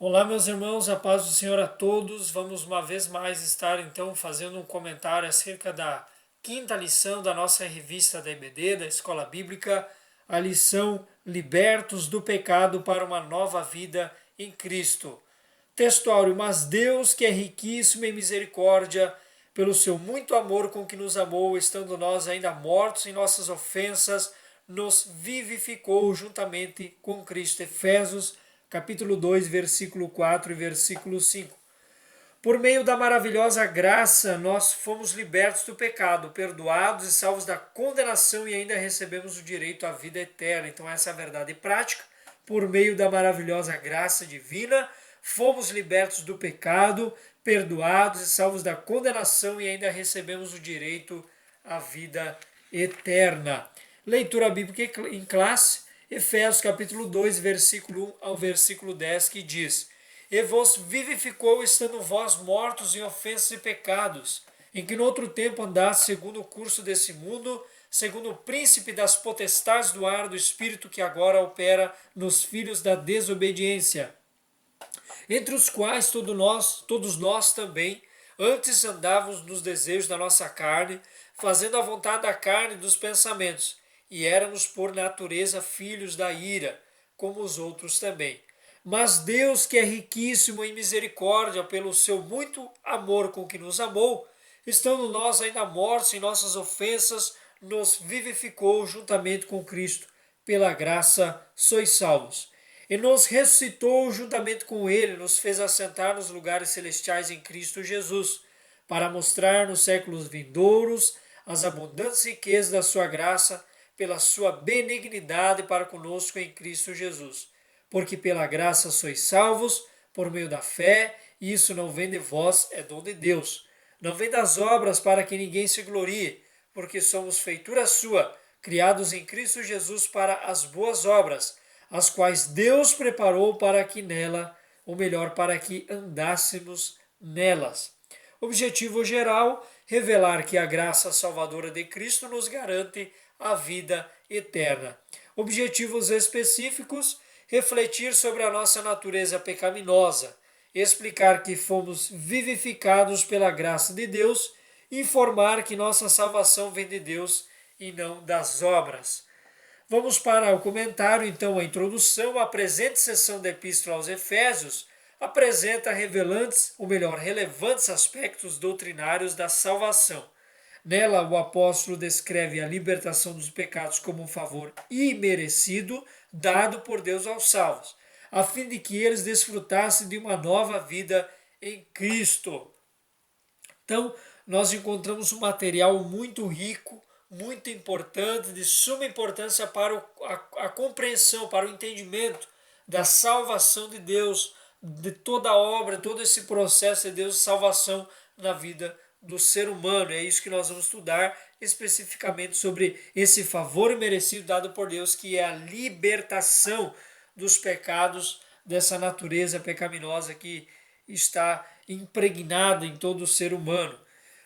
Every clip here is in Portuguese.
Olá, meus irmãos, a paz do Senhor a todos. Vamos uma vez mais estar então fazendo um comentário acerca da quinta lição da nossa revista da EBD, da Escola Bíblica, a lição Libertos do Pecado para uma Nova Vida em Cristo. Textuário: Mas Deus, que é riquíssimo em misericórdia, pelo seu muito amor com que nos amou, estando nós ainda mortos em nossas ofensas, nos vivificou juntamente com Cristo. Efésios capítulo 2, versículo 4 e versículo 5. Por meio da maravilhosa graça, nós fomos libertos do pecado, perdoados e salvos da condenação e ainda recebemos o direito à vida eterna. Então essa é a verdade prática. Por meio da maravilhosa graça divina, fomos libertos do pecado, perdoados e salvos da condenação e ainda recebemos o direito à vida eterna. Leitura bíblica em classe, Efésios capítulo 2, versículo 1 ao versículo 10, que diz: E vos vivificou, estando vós mortos em ofensas e pecados, em que no outro tempo andaste segundo o curso desse mundo, segundo o príncipe das potestades do ar do espírito que agora opera nos filhos da desobediência, entre os quais todos nós também antes andávamos nos desejos da nossa carne, fazendo a vontade da carne e dos pensamentos, e éramos por natureza filhos da ira, como os outros também. Mas Deus, que é riquíssimo em misericórdia, pelo seu muito amor com que nos amou, estando nós ainda mortos em nossas ofensas, nos vivificou juntamente com Cristo. Pela graça sois salvos. E nos ressuscitou juntamente com Ele, nos fez assentar nos lugares celestiais em Cristo Jesus, para mostrar nos séculos vindouros as abundantes riquezas da sua graça, pela sua benignidade para conosco em Cristo Jesus. Porque pela graça sois salvos, por meio da fé, e isso não vem de vós, é dom de Deus. Não vem das obras para que ninguém se glorie, porque somos feitura sua, criados em Cristo Jesus para as boas obras, as quais Deus preparou para que nela, ou melhor, para que andássemos nelas. Objetivo geral: revelar que a graça salvadora de Cristo nos garante a vida eterna. Objetivos específicos: refletir sobre a nossa natureza pecaminosa, explicar que fomos vivificados pela graça de Deus, informar que nossa salvação vem de Deus e não das obras. Vamos para o comentário, então, a introdução. A presente seção da Epístola aos Efésios apresenta revelantes, ou melhor, relevantes aspectos doutrinários da salvação. Nela, o apóstolo descreve a libertação dos pecados como um favor imerecido dado por Deus aos salvos, a fim de que eles desfrutassem de uma nova vida em Cristo. Então, nós encontramos um material muito rico, muito importante, de suma importância para a compreensão, para o entendimento da salvação de Deus, de toda a obra, todo esse processo de Deus de salvação na vida do ser humano. É isso que nós vamos estudar especificamente sobre esse favor merecido dado por Deus, que é a libertação dos pecados, dessa natureza pecaminosa que está impregnada em todo o ser humano.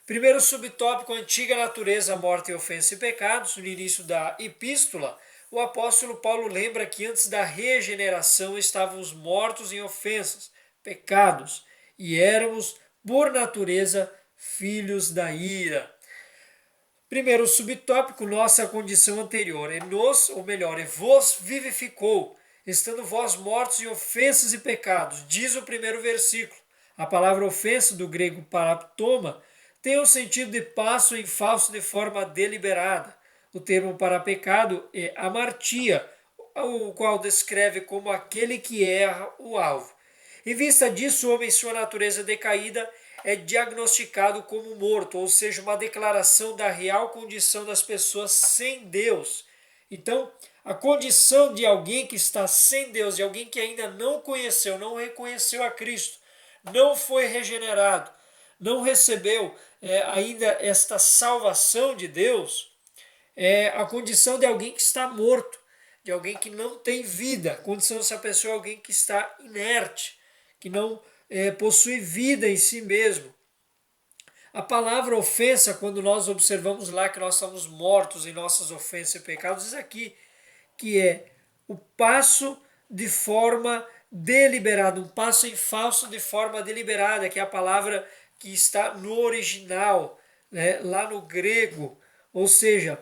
Primeiro subtópico: antiga natureza, morte, ofensa e pecados. No início da epístola, o apóstolo Paulo lembra que antes da regeneração estávamos mortos em ofensas, pecados, e éramos, por natureza, filhos da ira. Primeiro subtópico: nossa condição anterior. E nos, ou melhor, e vos vivificou, estando vós mortos em ofensas e pecados. Diz o primeiro versículo. A palavra ofensa, do grego paraptoma, tem o sentido de passo em falso de forma deliberada. O termo para pecado é amartia, o qual descreve como aquele que erra o alvo. Em vista disso, o homem, em sua natureza decaída, é diagnosticado como morto, ou seja, uma declaração da real condição das pessoas sem Deus. Então, a condição de alguém que está sem Deus, de alguém que ainda não conheceu, não reconheceu a Cristo, não foi regenerado, não recebeu ainda esta salvação de Deus, é a condição de alguém que está morto, de alguém que não tem vida. A condição dessa pessoa é alguém que está inerte, que não possui vida em si mesmo. A palavra ofensa, quando nós observamos lá que nós estamos mortos em nossas ofensas e pecados, diz aqui que é o passo de forma deliberada, um passo em falso de forma deliberada, que é a palavra que está no original, né, lá no grego, ou seja,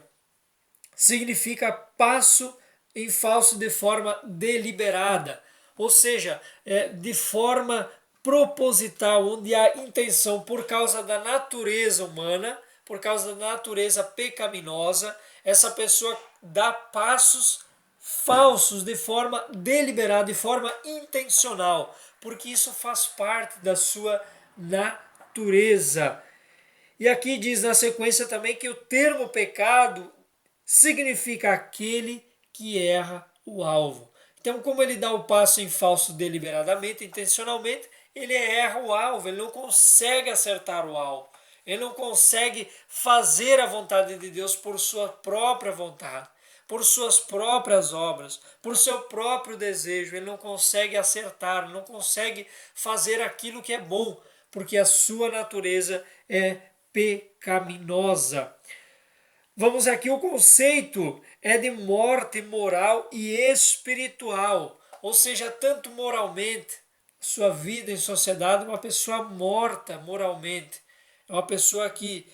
significa passo em falso de forma deliberada, ou seja, de forma proposital, onde há intenção por causa da natureza humana, por causa da natureza pecaminosa, essa pessoa dá passos falsos de forma deliberada, de forma intencional, porque isso faz parte da sua natureza. E aqui diz na sequência também que o termo pecado significa aquele que erra o alvo. Então, como ele dá o passo em falso deliberadamente, intencionalmente, ele erra o alvo, ele não consegue acertar o alvo. Ele não consegue fazer a vontade de Deus por sua própria vontade, por suas próprias obras, por seu próprio desejo. Ele não consegue acertar, não consegue fazer aquilo que é bom, porque a sua natureza é pecaminosa. Vamos aqui, o conceito é de morte moral e espiritual, ou seja, tanto moralmente, sua vida em sociedade, uma pessoa morta moralmente, é uma pessoa que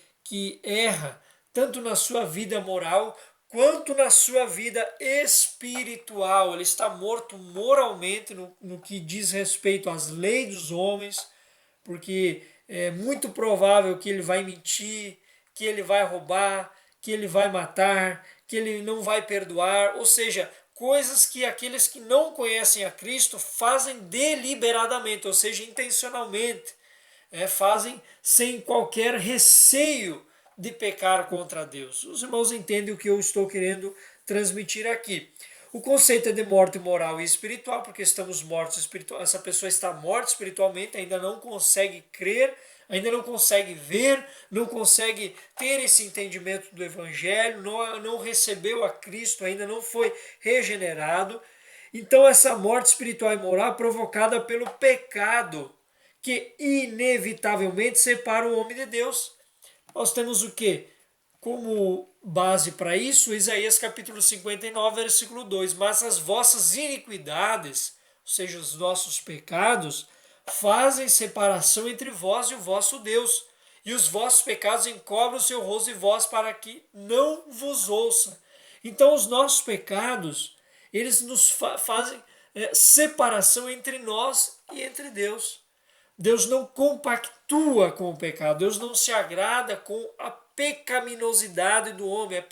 erra, tanto na sua vida moral, quanto na sua vida espiritual. Ele está morto moralmente no que diz respeito às leis dos homens, porque é muito provável que ele vai mentir, que ele vai roubar, que ele vai matar, que ele não vai perdoar, ou seja, coisas que aqueles que não conhecem a Cristo fazem deliberadamente, ou seja, intencionalmente, fazem sem qualquer receio de pecar contra Deus. Os irmãos entendem o que eu estou querendo transmitir aqui. O conceito é de morte moral e espiritual, porque estamos mortos espiritualmente. Essa pessoa está morta espiritualmente, ainda não consegue crer, ainda não consegue ver, não consegue ter esse entendimento do Evangelho, não recebeu a Cristo, ainda não foi regenerado. Então, essa morte espiritual e moral é provocada pelo pecado, que inevitavelmente separa o homem de Deus. Nós temos o quê? Como base para isso, Isaías capítulo 59, versículo 2. Mas as vossas iniquidades, ou seja, os nossos pecados, fazem separação entre vós e o vosso Deus. E os vossos pecados encobrem o seu rosto de vós para que não vos ouça. Então os nossos pecados, eles nos fazem separação entre nós e entre Deus. Deus não compactua com o pecado, Deus não se agrada com a pecaminosidade do homem, a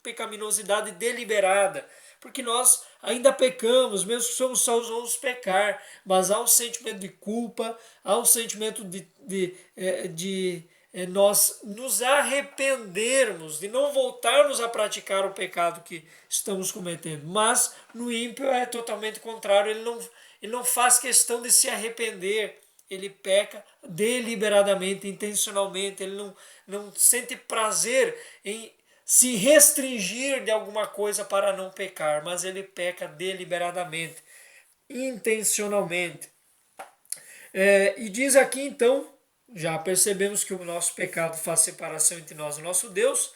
pecaminosidade deliberada, porque nós ainda pecamos, mesmo que somos salvos, vamos pecar, mas há um sentimento de culpa, há um sentimento de nós nos arrependermos, de não voltarmos a praticar o pecado que estamos cometendo. Mas no ímpio é totalmente contrário, ele não faz questão de se arrepender, ele peca deliberadamente, intencionalmente, ele não sente prazer em se restringir de alguma coisa para não pecar, mas ele peca deliberadamente, intencionalmente. E diz aqui então, já percebemos que o nosso pecado faz separação entre nós e o nosso Deus,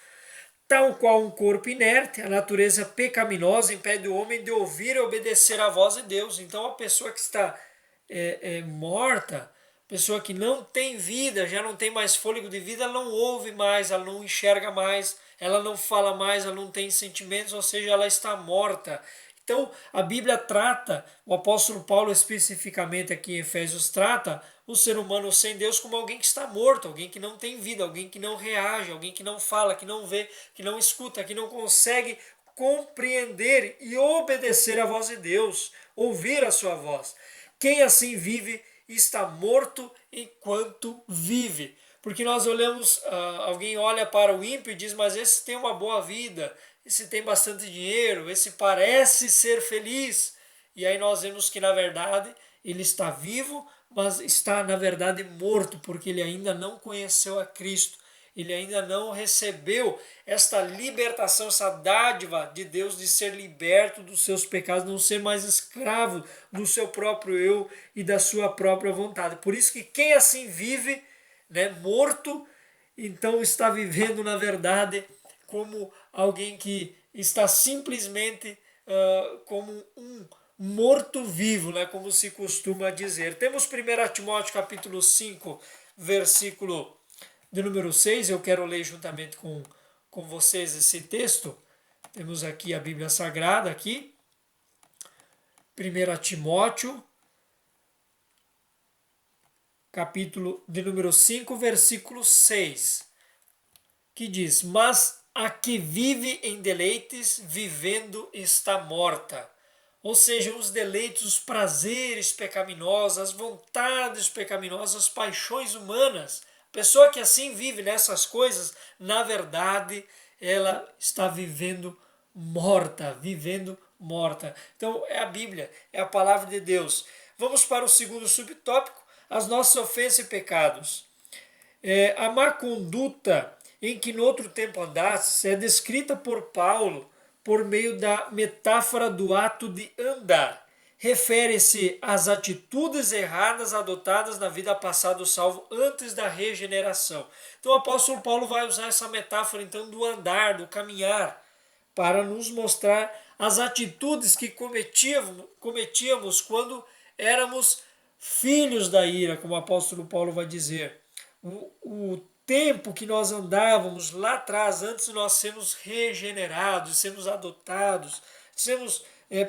tal qual um corpo inerte, a natureza pecaminosa impede o homem de ouvir e obedecer à voz de Deus. Então a pessoa que está morta, pessoa que não tem vida, já não tem mais fôlego de vida, ela não ouve mais, ela não enxerga mais, ela não fala mais, ela não tem sentimentos, ou seja, ela está morta. Então a Bíblia trata, o apóstolo Paulo especificamente aqui em Efésios trata o ser humano sem Deus como alguém que está morto, alguém que não tem vida, alguém que não reage, alguém que não fala, que não vê, que não escuta, que não consegue compreender e obedecer à voz de Deus, ouvir a sua voz. Quem assim vive está morto enquanto vive. Porque nós olhamos, alguém olha para o ímpio e diz, mas esse tem uma boa vida, esse tem bastante dinheiro, esse parece ser feliz. E aí nós vemos que na verdade ele está vivo, mas está na verdade morto, porque ele ainda não conheceu a Cristo. Ele ainda não recebeu esta libertação, essa dádiva de Deus de ser liberto dos seus pecados, não ser mais escravo do seu próprio eu e da sua própria vontade. Por isso que quem assim vive, morto, então está vivendo na verdade como alguém que está simplesmente como morto-vivo, né, como se costuma dizer. Temos 1 Timóteo capítulo 5, versículo de número 6, eu quero ler juntamente com vocês esse texto. Temos aqui a Bíblia Sagrada, aqui, 1 Timóteo, capítulo de número 5, versículo 6, que diz: Mas a que vive em deleites, vivendo está morta. Ou seja, os deleites, os prazeres pecaminosos, as vontades pecaminosas, as paixões humanas. A pessoa que assim vive nessas coisas, na verdade, ela está vivendo morta, vivendo morta. Então é a Bíblia, é a palavra de Deus. Vamos para o segundo subtópico, as nossas ofensas e pecados. A má conduta em que no outro tempo andastes é descrita por Paulo por meio da metáfora do ato de andar. Refere-se às atitudes erradas adotadas na vida passada do salvo antes da regeneração. Então o apóstolo Paulo vai usar essa metáfora então do andar, do caminhar, para nos mostrar as atitudes que cometíamos quando éramos filhos da ira, como o apóstolo Paulo vai dizer. O tempo que nós andávamos lá atrás, antes de nós sermos regenerados, sermos adotados, sermos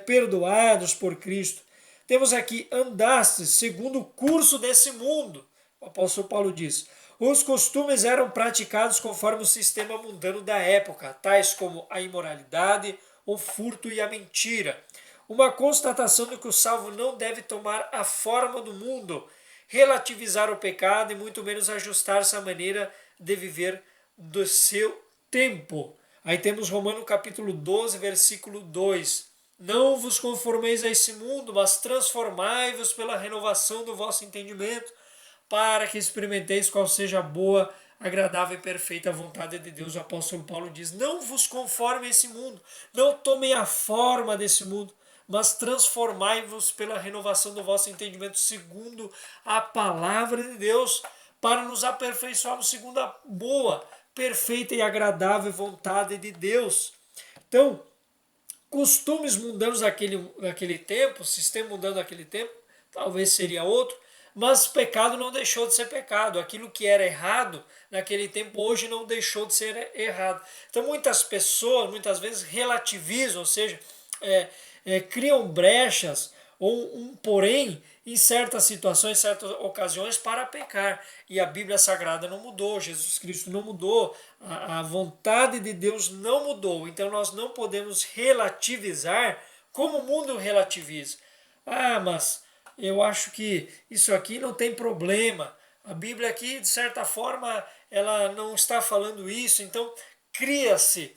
perdoados por Cristo. Temos aqui, andaste segundo o curso desse mundo. O apóstolo Paulo diz: os costumes eram praticados conforme o sistema mundano da época, tais como a imoralidade, o furto e a mentira. Uma constatação de que o salvo não deve tomar a forma do mundo, relativizar o pecado e muito menos ajustar-se à maneira de viver do seu tempo. Aí temos Romanos capítulo 12, versículo 2. Não vos conformeis a esse mundo, mas transformai-vos pela renovação do vosso entendimento, para que experimenteis qual seja a boa, agradável e perfeita vontade de Deus. O apóstolo Paulo diz: não vos conforme a esse mundo, não tomem a forma desse mundo, mas transformai-vos pela renovação do vosso entendimento segundo a palavra de Deus, para nos aperfeiçoarmos segundo a boa, perfeita e agradável vontade de Deus. Então, costumes mundanos daquele tempo, sistema mundano daquele tempo, talvez seria outro, mas pecado não deixou de ser pecado. Aquilo que era errado naquele tempo, hoje não deixou de ser errado. Então muitas pessoas, muitas vezes relativizam, ou seja, criam brechas ou um porém em certas situações, em certas ocasiões para pecar. E a Bíblia Sagrada não mudou, Jesus Cristo não mudou, a vontade de Deus não mudou. Então nós não podemos relativizar como o mundo relativiza. Ah, mas eu acho que isso aqui não tem problema. A Bíblia aqui, de certa forma, ela não está falando isso. Então cria-se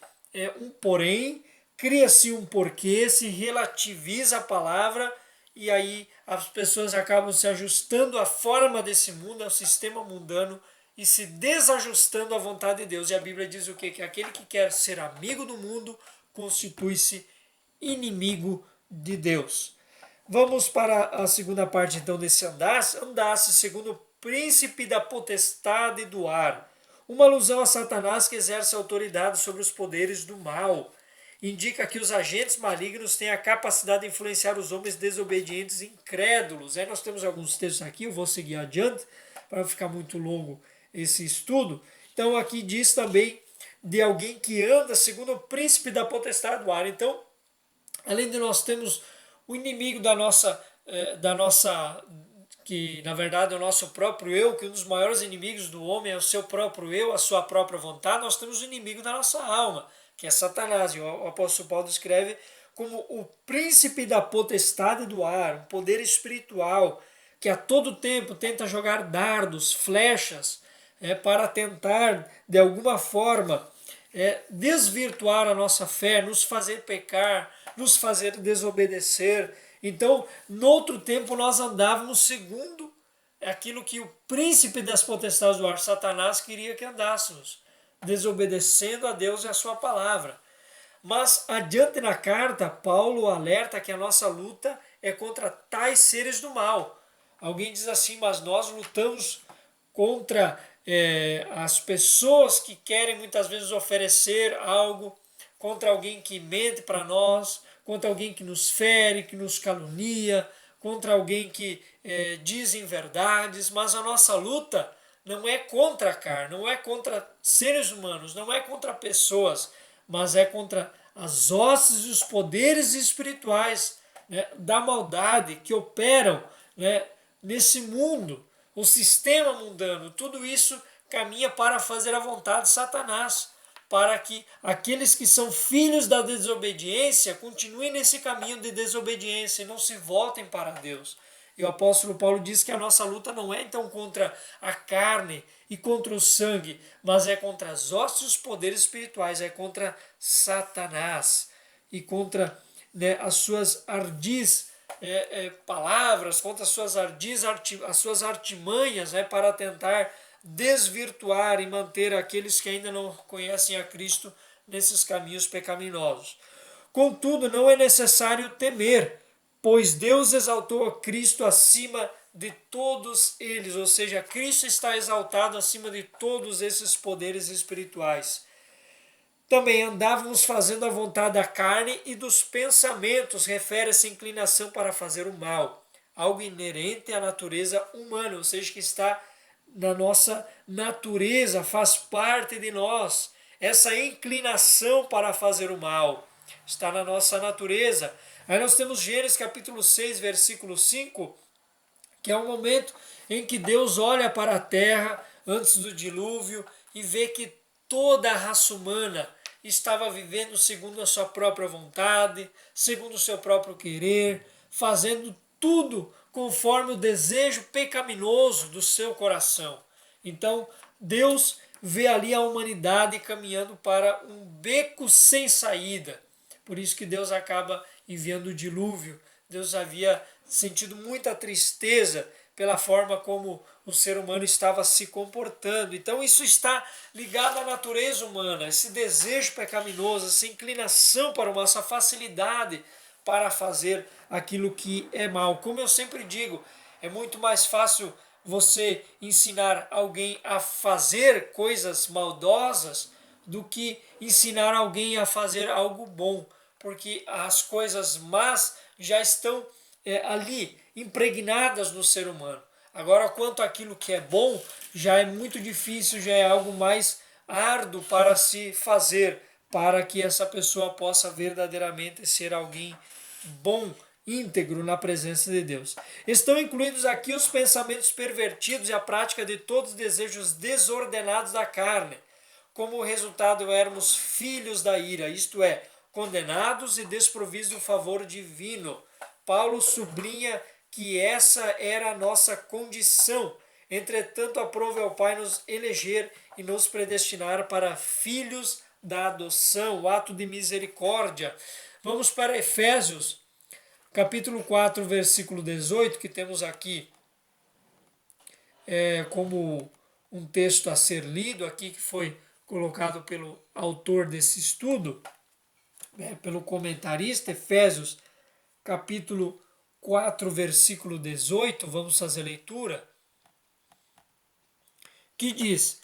um porém, cria-se um porquê, se relativiza a palavra e aí as pessoas acabam se ajustando à forma desse mundo, ao sistema mundano e se desajustando à vontade de Deus. E a Bíblia diz o quê? Que aquele que quer ser amigo do mundo constitui-se inimigo de Deus. Vamos para a segunda parte então desse andasse. Andasse segundo o príncipe da potestade do ar. Uma alusão a Satanás que exerce autoridade sobre os poderes do mal. Indica que os agentes malignos têm a capacidade de influenciar os homens desobedientes e incrédulos. Aí nós temos alguns textos aqui, eu vou seguir adiante, para não ficar muito longo esse estudo. Então aqui diz também de alguém que anda segundo o príncipe da potestade do ar. Então, além de nós termos o inimigo da nossa, que na verdade é o nosso próprio eu, que um dos maiores inimigos do homem é o seu próprio eu, a sua própria vontade, nós temos o inimigo da nossa alma, que é Satanás. E o apóstolo Paulo descreve como o príncipe da potestade do ar, um poder espiritual, que a todo tempo tenta jogar dardos, flechas, para tentar, de alguma forma, desvirtuar a nossa fé, nos fazer pecar, nos fazer desobedecer. Então, no outro tempo, nós andávamos segundo aquilo que o príncipe das potestades do ar, Satanás, queria que andássemos, desobedecendo a Deus e a sua palavra. Mas, adiante na carta, Paulo alerta que a nossa luta é contra tais seres do mal. Alguém diz assim, mas nós lutamos contra as pessoas que querem muitas vezes oferecer algo, contra alguém que mente para nós, contra alguém que nos fere, que nos calunia, contra alguém que diz inverdades, mas a nossa luta não é contra a carne, não é contra seres humanos, não é contra pessoas, mas é contra as hostes e os poderes espirituais, né, da maldade que operam, né, nesse mundo, o sistema mundano. Tudo isso caminha para fazer a vontade de Satanás, para que aqueles que são filhos da desobediência continuem nesse caminho de desobediência e não se voltem para Deus. E o apóstolo Paulo diz que a nossa luta não é então contra a carne e contra o sangue, mas é contra as hostes e os poderes espirituais, é contra Satanás e contra, né, as suas ardis palavras, contra as suas ardis, as suas artimanhas, né, para tentar desvirtuar e manter aqueles que ainda não conhecem a Cristo nesses caminhos pecaminosos. Contudo, não é necessário temer, pois Deus exaltou a Cristo acima de todos eles, ou seja, Cristo está exaltado acima de todos esses poderes espirituais. Também andávamos fazendo a vontade da carne e dos pensamentos, refere-se à inclinação para fazer o mal, algo inerente à natureza humana, ou seja, que está na nossa natureza, faz parte de nós. Essa inclinação para fazer o mal está na nossa natureza. Aí nós temos Gênesis capítulo 6, versículo 5, que é o momento em que Deus olha para a terra antes do dilúvio e vê que toda a raça humana estava vivendo segundo a sua própria vontade, segundo o seu próprio querer, fazendo tudo conforme o desejo pecaminoso do seu coração. Então, Deus vê ali a humanidade caminhando para um beco sem saída. Por isso que Deus acaba enviando o dilúvio. Deus havia sentido muita tristeza pela forma como o ser humano estava se comportando. Então isso está ligado à natureza humana, esse desejo pecaminoso, essa inclinação para uma, essa facilidade para fazer aquilo que é mal. Como eu sempre digo, é muito mais fácil você ensinar alguém a fazer coisas maldosas do que ensinar alguém a fazer algo bom, porque as coisas más já estão ali impregnadas no ser humano. Agora, quanto àquilo que é bom, já é muito difícil, já é algo mais árduo para se fazer, para que essa pessoa possa verdadeiramente ser alguém bom, íntegro na presença de Deus. Estão incluídos aqui os pensamentos pervertidos e a prática de todos os desejos desordenados da carne. Como resultado, éramos filhos da ira, isto é, condenados e desprovidos do favor divino. Paulo sublinha que essa era a nossa condição. Entretanto, aprove ao Pai nos eleger e nos predestinar para filhos da adoção, o ato de misericórdia. Vamos para Efésios, capítulo 4, versículo 18, que temos aqui como um texto a ser lido aqui, que foi colocado pelo autor desse estudo, pelo comentarista. Efésios, capítulo 4, versículo 18, vamos fazer a leitura, que diz: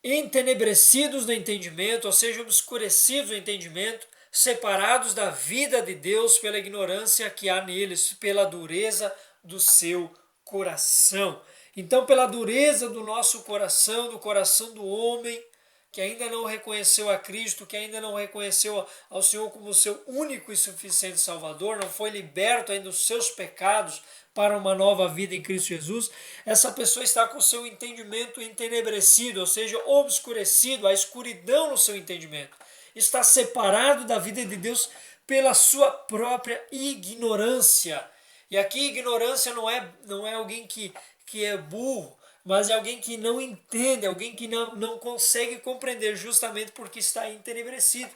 entenebrecidos no entendimento, ou seja, obscurecidos no entendimento, separados da vida de Deus pela ignorância que há neles, pela dureza do seu coração. Então, pela dureza do nosso coração, do coração do homem, que ainda não reconheceu a Cristo, que ainda não reconheceu ao Senhor como seu único e suficiente Salvador, não foi liberto ainda dos seus pecados para uma nova vida em Cristo Jesus, essa pessoa está com o seu entendimento entenebrecido, ou seja, obscurecido, a escuridão no seu entendimento. Está separado da vida de Deus pela sua própria ignorância. E aqui ignorância não é alguém que é burro, mas é alguém que não entende, alguém que não consegue compreender, justamente porque está entenebrecido.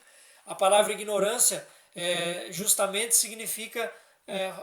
A palavra ignorância justamente significa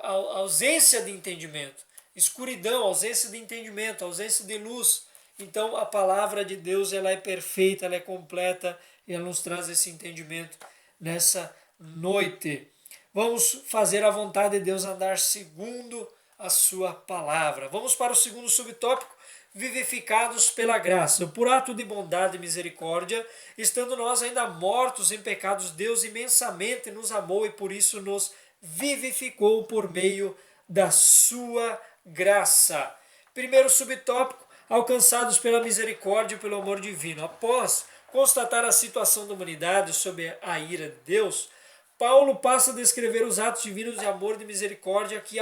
ausência de entendimento, escuridão, ausência de entendimento, ausência de luz. Então a palavra de Deus, ela é perfeita, ela é completa e ela nos traz esse entendimento nessa noite. Vamos fazer a vontade de Deus, andar segundo a sua palavra. Vamos para o segundo subtópico, vivificados pela graça, por ato de bondade e misericórdia, estando nós ainda mortos em pecados, Deus imensamente nos amou e por isso nos vivificou por meio da sua graça. Primeiro subtópico, alcançados pela misericórdia e pelo amor divino. Após constatar a situação da humanidade sob a ira de Deus, Paulo passa a descrever os atos divinos de amor e de misericórdia que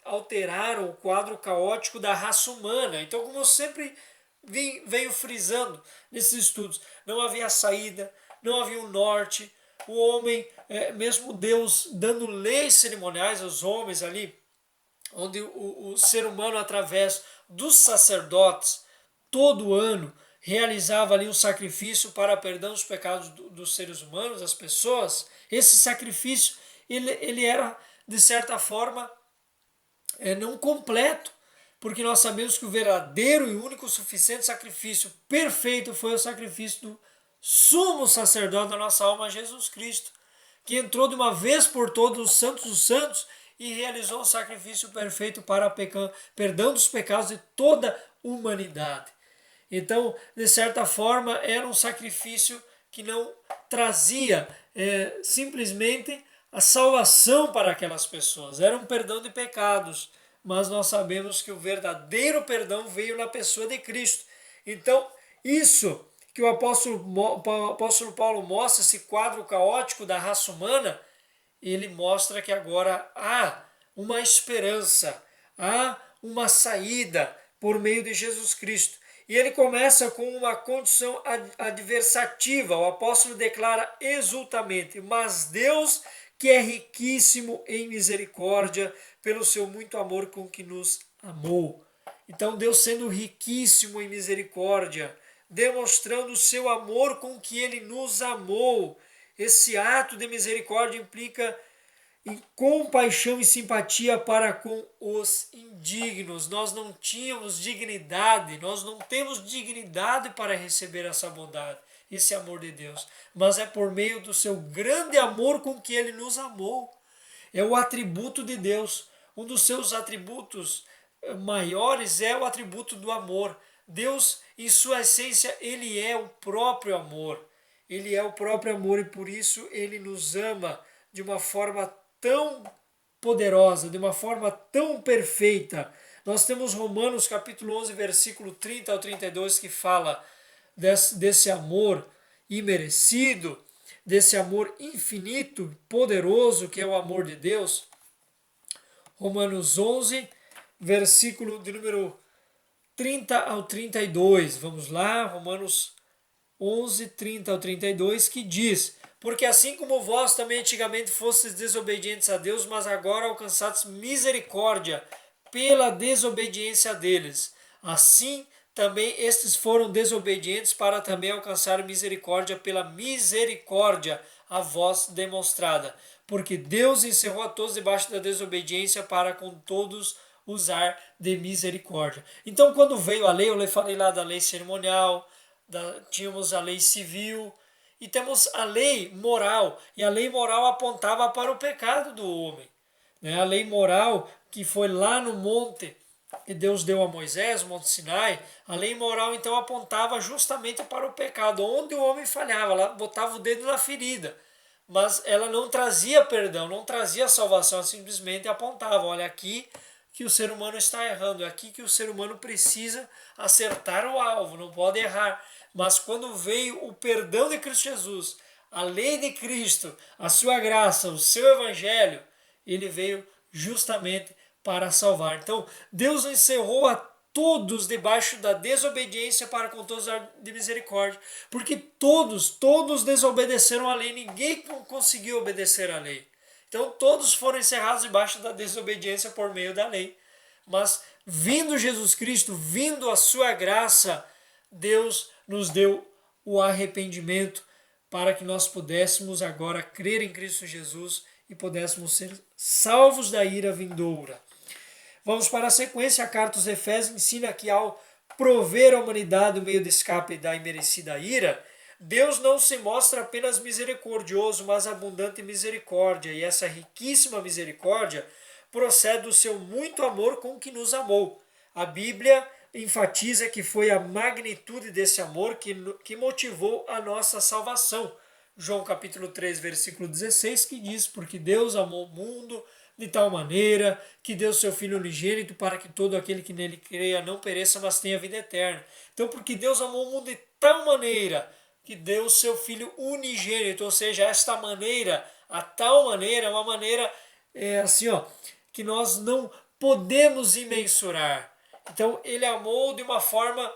alteraram o quadro caótico da raça humana. Então, como eu sempre venho frisando nesses estudos, não havia saída, não havia um norte, o homem, mesmo Deus dando leis cerimoniais aos homens ali, onde o ser humano, através dos sacerdotes, todo ano, realizava ali um sacrifício para perdão dos pecados dos seres humanos, das pessoas. Esse sacrifício, ele era, de certa forma, não completo, porque nós sabemos que o verdadeiro e único suficiente sacrifício perfeito foi o sacrifício do sumo sacerdote da nossa alma, Jesus Cristo, que entrou de uma vez por todos os santos dos santos e realizou um sacrifício perfeito para perdão dos pecados de toda a humanidade. Então, de certa forma, era um sacrifício que não trazia simplesmente a salvação para aquelas pessoas. Era um perdão de pecados, mas nós sabemos que o verdadeiro perdão veio na pessoa de Cristo. Então, isso que o apóstolo Paulo mostra, esse quadro caótico da raça humana, ele mostra que agora há uma esperança, há uma saída por meio de Jesus Cristo. E ele começa com uma condição adversativa. O apóstolo declara exultamente: mas Deus, que é riquíssimo em misericórdia, pelo seu muito amor com que nos amou. Então Deus, sendo riquíssimo em misericórdia, demonstrando o seu amor com que ele nos amou. Esse ato de misericórdia implica em compaixão e simpatia para com os indignos. Nós não tínhamos dignidade, nós não temos dignidade para receber essa bondade, esse amor de Deus, mas é por meio do seu grande amor com que ele nos amou. É o atributo de Deus. Um dos seus atributos maiores é o atributo do amor. Deus, em sua essência, ele é o próprio amor. Ele é o próprio amor e por isso ele nos ama de uma forma tão poderosa, de uma forma tão perfeita. Nós temos Romanos capítulo 11, versículo 30 ao 32, que fala desse amor imerecido, desse amor infinito, poderoso, que é o amor de Deus. Romanos 11, versículo de número 30 ao 32. Vamos lá, Romanos 11, 30 ao 32, que diz: porque assim como vós também antigamente fostes desobedientes a Deus, mas agora alcançados misericórdia pela desobediência deles, assim também estes foram desobedientes para também alcançar misericórdia pela misericórdia a vós demonstrada. Porque Deus encerrou a todos debaixo da desobediência para com todos usar de misericórdia. Então, quando veio a lei, eu falei lá da lei cerimonial, tínhamos a lei civil e temos a lei moral. E a lei moral apontava para o pecado do homem. A lei moral que foi lá no monte que Deus deu a Moisés, o Monte Sinai, a lei moral então apontava justamente para o pecado, onde o homem falhava, ela botava o dedo na ferida, mas ela não trazia perdão, não trazia salvação, simplesmente apontava: olha, aqui que o ser humano está errando, é aqui que o ser humano precisa acertar o alvo, não pode errar. Mas quando veio o perdão de Cristo Jesus, a lei de Cristo, a sua graça, o seu evangelho, ele veio justamente para salvar. Então, Deus encerrou a todos debaixo da desobediência para com todos de misericórdia. Porque todos desobedeceram a lei, ninguém conseguiu obedecer a lei. Então, todos foram encerrados debaixo da desobediência por meio da lei. Mas, vindo Jesus Cristo, vindo a sua graça, Deus nos deu o arrependimento para que nós pudéssemos agora crer em Cristo Jesus e pudéssemos ser salvos da ira vindoura. Vamos para a sequência. A carta aos Efésios ensina que ao prover à humanidade o meio de escape da imerecida ira, Deus não se mostra apenas misericordioso, mas abundante em misericórdia. E essa riquíssima misericórdia procede do seu muito amor com que nos amou. A Bíblia enfatiza que foi a magnitude desse amor que motivou a nossa salvação. João capítulo 3, versículo 16, que diz: porque Deus amou o mundo de tal maneira que deu seu Filho unigênito para que todo aquele que nele creia não pereça, mas tenha vida eterna. Então, porque Deus amou o mundo de tal maneira que deu seu Filho unigênito, ou seja, esta maneira, a tal maneira, é uma maneira assim, ó, que nós não podemos imensurar. Então, ele amou de uma forma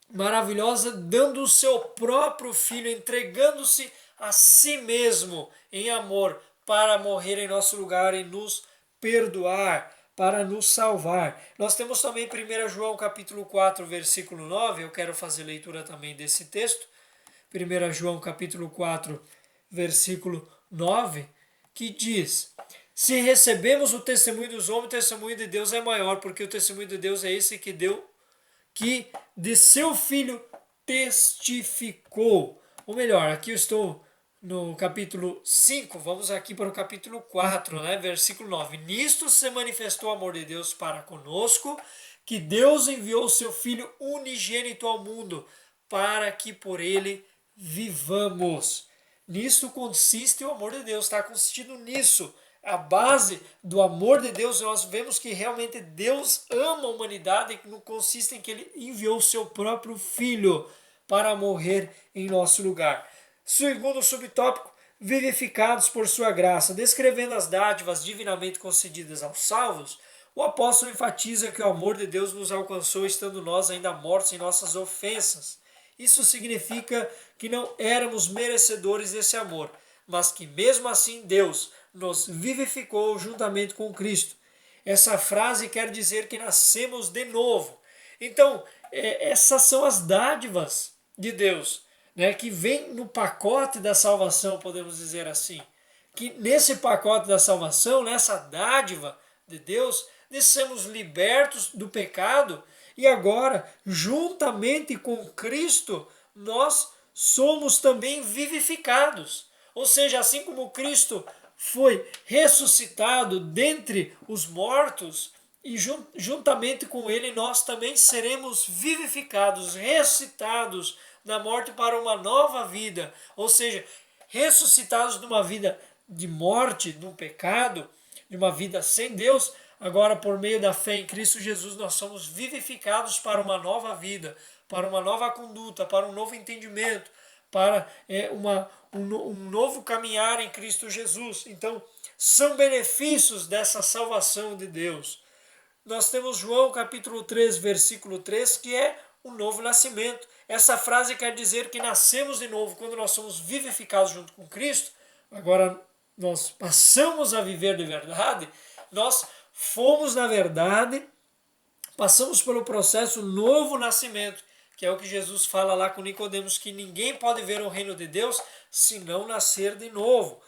maravilhosa, dando o seu próprio Filho, entregando-se a si mesmo em amor para morrer em nosso lugar e nos perdoar, para nos salvar. Nós temos também 1 João capítulo 4, versículo 9, eu quero fazer leitura também desse texto. 1 João capítulo 4, versículo 9, que diz: se recebemos o testemunho dos homens, o testemunho de Deus é maior, porque o testemunho de Deus é esse que de seu Filho testificou. Ou melhor, aqui eu estou no capítulo 5, vamos aqui para o capítulo 4, né, versículo 9. Nisto se manifestou o amor de Deus para conosco, que Deus enviou o seu Filho unigênito ao mundo, para que por ele vivamos. Nisto consiste o amor de Deus, está consistido nisso. A base do amor de Deus, nós vemos que realmente Deus ama a humanidade, e consiste em que ele enviou o seu próprio Filho para morrer em nosso lugar. Segundo subtópico, vivificados por sua graça. Descrevendo as dádivas divinamente concedidas aos salvos, o apóstolo enfatiza que o amor de Deus nos alcançou estando nós ainda mortos em nossas ofensas. Isso significa que não éramos merecedores desse amor, mas que mesmo assim Deus nos vivificou juntamente com Cristo. Essa frase quer dizer que nascemos de novo. Então, essas são as dádivas de Deus, né, que vem no pacote da salvação, podemos dizer assim. Que nesse pacote da salvação, nessa dádiva de Deus, nós somos libertos do pecado e agora, juntamente com Cristo, nós somos também vivificados. Ou seja, assim como Cristo foi ressuscitado dentre os mortos, e juntamente com ele nós também seremos vivificados, ressuscitados da morte para uma nova vida. Ou seja, ressuscitados de uma vida de morte, de um pecado, de uma vida sem Deus. Agora, por meio da fé em Cristo Jesus, nós somos vivificados para uma nova vida, para uma nova conduta, para um novo entendimento, para um novo caminhar em Cristo Jesus. Então, são benefícios dessa salvação de Deus. Nós temos João capítulo 3, versículo 3, que é o novo nascimento. Essa frase quer dizer que nascemos de novo quando nós somos vivificados junto com Cristo. Agora nós passamos a viver de verdade. Nós fomos, na verdade, passamos pelo processo novo nascimento, que é o que Jesus fala lá com Nicodemos, que ninguém pode ver o reino de Deus se não nascer de novo.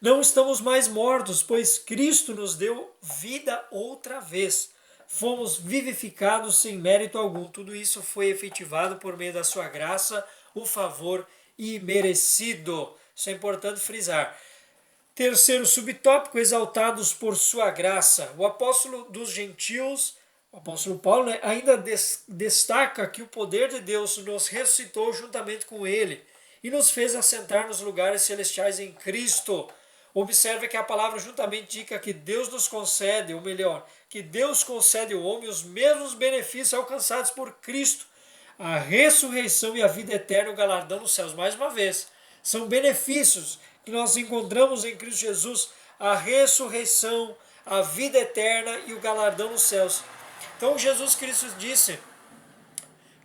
Não estamos mais mortos, pois Cristo nos deu vida outra vez. Fomos vivificados sem mérito algum. Tudo isso foi efetivado por meio da sua graça, o favor imerecido. Isso é importante frisar. Terceiro subtópico, exaltados por sua graça. O apóstolo dos gentios, o apóstolo Paulo, né, ainda destaca que o poder de Deus nos ressuscitou juntamente com ele e nos fez assentar nos lugares celestiais em Cristo. Observe que a palavra juntamente indica que Deus nos concede, ou melhor, que Deus concede ao homem os mesmos benefícios alcançados por Cristo. A ressurreição e a vida eterna, o galardão nos céus. Mais uma vez, são benefícios que nós encontramos em Cristo Jesus, a ressurreição, a vida eterna e o galardão nos céus. Então Jesus Cristo disse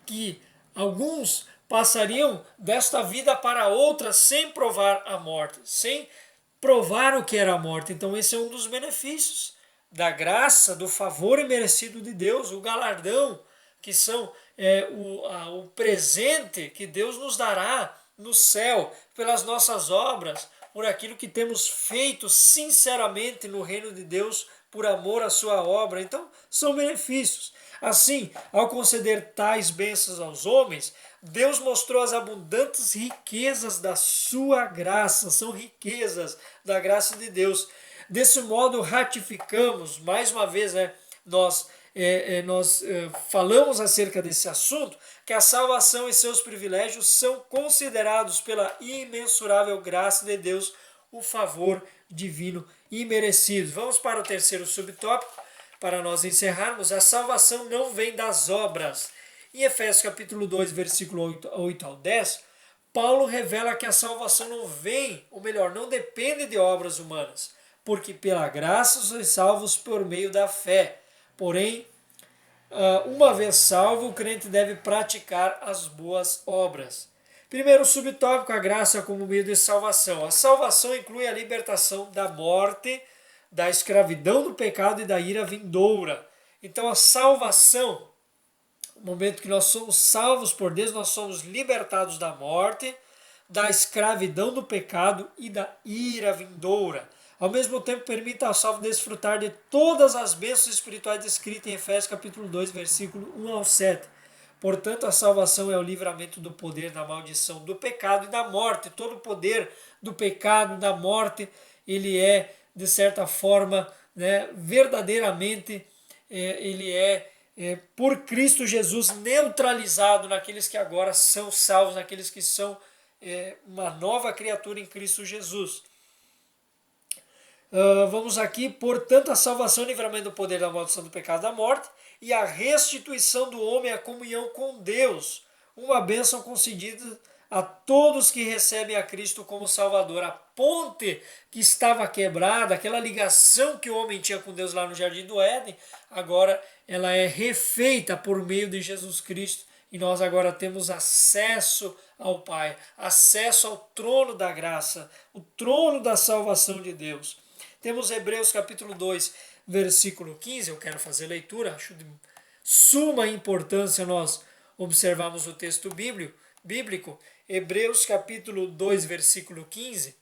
que alguns passariam desta vida para outra sem provar a morte, sem provar o que era a morte. Então esse é um dos benefícios da graça, do favor imerecido de Deus, o galardão, que são o presente que Deus nos dará no céu pelas nossas obras, por aquilo que temos feito sinceramente no reino de Deus, por amor à sua obra. Então são benefícios. Assim, ao conceder tais bênçãos aos homens, Deus mostrou as abundantes riquezas da sua graça, são riquezas da graça de Deus. Desse modo, ratificamos, mais uma vez, nós nós falamos acerca desse assunto, que a salvação e seus privilégios são considerados pela imensurável graça de Deus o favor divino imerecido. Vamos para o terceiro subtópico, para nós encerrarmos. A salvação não vem das obras. Em Efésios capítulo 2, versículo 8 ao 10, Paulo revela que a salvação não vem, ou melhor, não depende de obras humanas, porque pela graça sois salvos por meio da fé. Porém, uma vez salvo, o crente deve praticar as boas obras. Primeiro subtópico, a graça como meio de salvação. A salvação inclui a libertação da morte, da escravidão do pecado e da ira vindoura. Então a salvação, no momento que nós somos salvos por Deus, nós somos libertados da morte, da escravidão do pecado e da ira vindoura. Ao mesmo tempo, permita ao salvo desfrutar de todas as bênçãos espirituais descritas em Efésios capítulo 2, versículo 1 ao 7. Portanto, a salvação é o livramento do poder da maldição do pecado e da morte. Todo o poder do pecado, da morte, ele é, de certa forma, verdadeiramente, ele é por Cristo Jesus neutralizado naqueles que agora são salvos, naqueles que são uma nova criatura em Cristo Jesus. Vamos aqui, portanto, a salvação e o livramento do poder da maldição do pecado e da morte e a restituição do homem à comunhão com Deus, uma bênção concedida a todos que recebem a Cristo como Salvador. A ponte que estava quebrada, aquela ligação que o homem tinha com Deus lá no Jardim do Éden, agora ela é refeita por meio de Jesus Cristo e nós agora temos acesso ao Pai, acesso ao trono da graça, o trono da salvação de Deus. Temos Hebreus capítulo 2, versículo 15, eu quero fazer leitura, acho de suma importância nós observarmos o texto bíblico, Hebreus capítulo 2, versículo 15.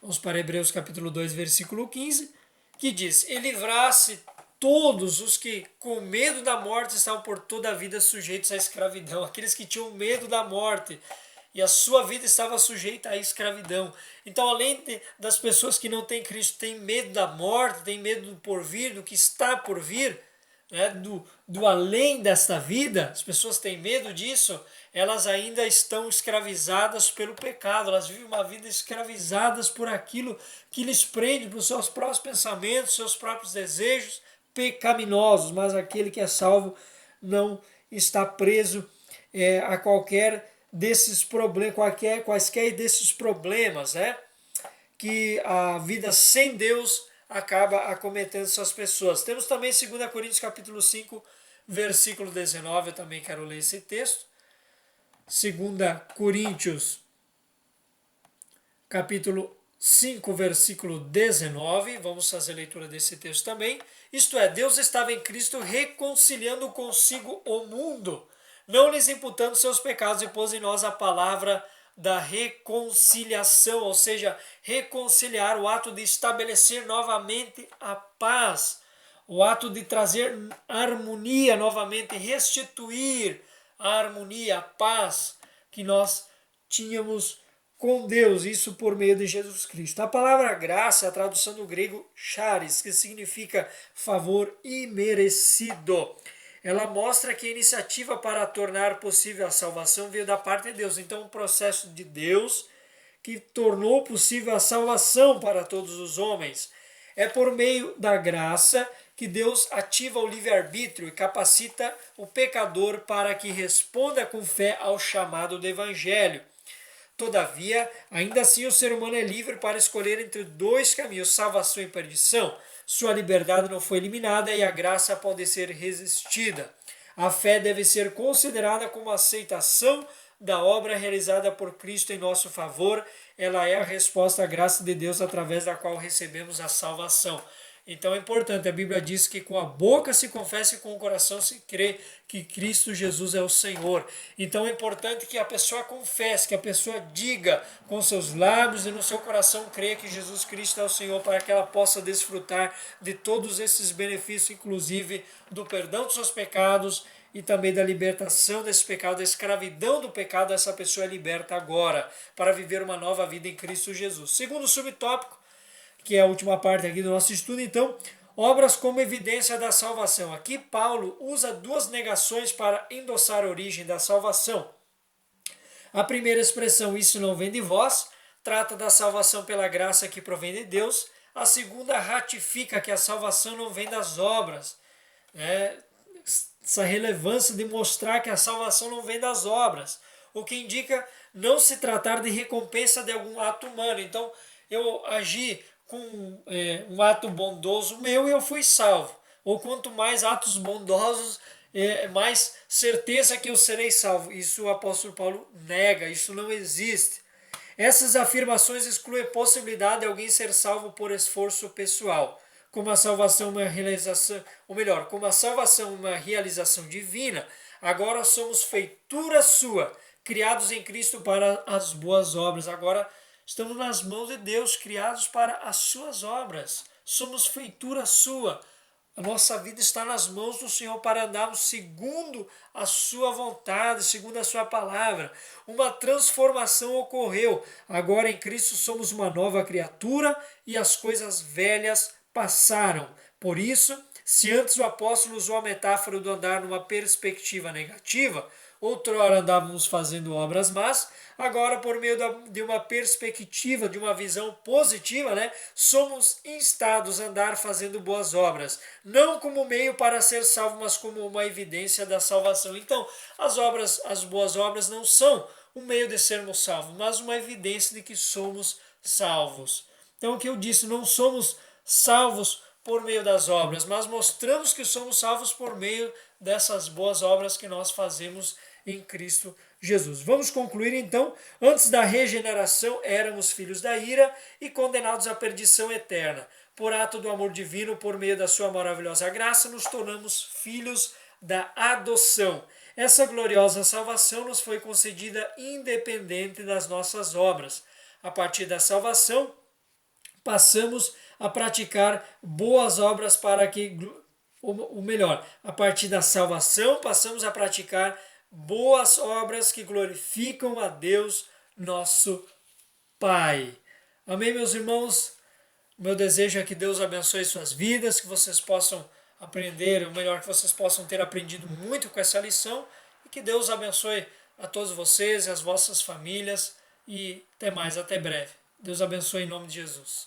Vamos para Hebreus capítulo 2, versículo 15, que diz: E livrasse todos os que com medo da morte estavam por toda a vida sujeitos à escravidão, aqueles que tinham medo da morte, e a sua vida estava sujeita à escravidão. Então, além das pessoas que não têm Cristo, têm medo da morte, têm medo do porvir, do que está por vir, do além desta vida, as pessoas têm medo disso, elas ainda estão escravizadas pelo pecado, elas vivem uma vida escravizadas por aquilo que lhes prende, por seus próprios pensamentos, seus próprios desejos pecaminosos, mas aquele que é salvo não está preso a qualquer desses problemas, quaisquer desses problemas, que a vida sem Deus acaba acometendo essas pessoas. Temos também 2 Coríntios capítulo 5, versículo 19, eu também quero ler esse texto. 2 Coríntios capítulo 5, versículo 19, vamos fazer a leitura desse texto também. Isto é, Deus estava em Cristo reconciliando consigo o mundo, não lhes imputando seus pecados, e pôs em nós a palavra da reconciliação, ou seja, reconciliar, o ato de estabelecer novamente a paz, o ato de trazer harmonia novamente, restituir a harmonia, a paz que nós tínhamos com Deus, isso por meio de Jesus Cristo. A palavra graça é a tradução do grego charis, que significa favor imerecido. Ela mostra que a iniciativa para tornar possível a salvação veio da parte de Deus. Então, o processo de Deus que tornou possível a salvação para todos os homens. É por meio da graça que Deus ativa o livre-arbítrio e capacita o pecador para que responda com fé ao chamado do Evangelho. Todavia, ainda assim o ser humano é livre para escolher entre dois caminhos, salvação e perdição. Sua liberdade não foi eliminada e a graça pode ser resistida. A fé deve ser considerada como aceitação da obra realizada por Cristo em nosso favor. Ela é a resposta à graça de Deus através da qual recebemos a salvação. Então é importante, a Bíblia diz que com a boca se confessa e com o coração se crê que Cristo Jesus é o Senhor. Então é importante que a pessoa confesse, que a pessoa diga com seus lábios e no seu coração creia que Jesus Cristo é o Senhor, para que ela possa desfrutar de todos esses benefícios, inclusive do perdão dos seus pecados e também da libertação desse pecado, da escravidão do pecado. Essa pessoa é liberta agora para viver uma nova vida em Cristo Jesus. Segundo subtópico, que é a última parte aqui do nosso estudo, então, Obras como evidência da salvação. Aqui Paulo usa duas negações para endossar a origem da salvação. A primeira expressão, isso não vem de vós, trata da salvação pela graça que provém de Deus. A segunda ratifica que a salvação não vem das obras. Essa relevância de mostrar que a salvação não vem das obras, o que indica não se tratar de recompensa de algum ato humano. Então, eu agi com um ato bondoso meu e eu fui salvo. Ou quanto mais atos bondosos, mais certeza que eu serei salvo. Isso o apóstolo Paulo nega, isso não existe. Essas afirmações excluem a possibilidade de alguém ser salvo por esforço pessoal. Como a salvação é uma realização, ou melhor, como a salvação é uma realização divina, agora somos feitura sua, criados em Cristo para as boas obras. Agora estamos nas mãos de Deus, criados para as suas obras. Somos feitura sua. A nossa vida está nas mãos do Senhor para andarmos segundo a sua vontade, segundo a sua palavra. Uma transformação ocorreu. Agora em Cristo somos uma nova criatura e as coisas velhas passaram. Por isso, se antes o apóstolo usou a metáfora do andar numa perspectiva negativa, outrora andávamos fazendo obras más, agora por meio de uma perspectiva, de uma visão positiva, somos instados a andar fazendo boas obras, não como meio para ser salvo, mas como uma evidência da salvação. Então, as boas obras não são um meio de sermos salvos, mas uma evidência de que somos salvos. Então, o que eu disse, não somos salvos por meio das obras, mas mostramos que somos salvos por meio dessas boas obras que nós fazemos em Cristo Jesus. Vamos concluir então. Antes da regeneração éramos filhos da ira e condenados à perdição eterna. Por ato do amor divino, por meio da sua maravilhosa graça, nos tornamos filhos da adoção. Essa gloriosa salvação nos foi concedida independente das nossas obras. A partir da salvação, passamos a praticar boas obras para que, ou melhor, a partir da salvação, passamos a praticar boas obras que glorificam a Deus, nosso Pai. Amém, meus irmãos? Meu desejo é que Deus abençoe suas vidas, que vocês possam aprender, ou melhor, que vocês possam ter aprendido muito com essa lição, e que Deus abençoe a todos vocês e as vossas famílias, e até mais, até breve. Deus abençoe em nome de Jesus.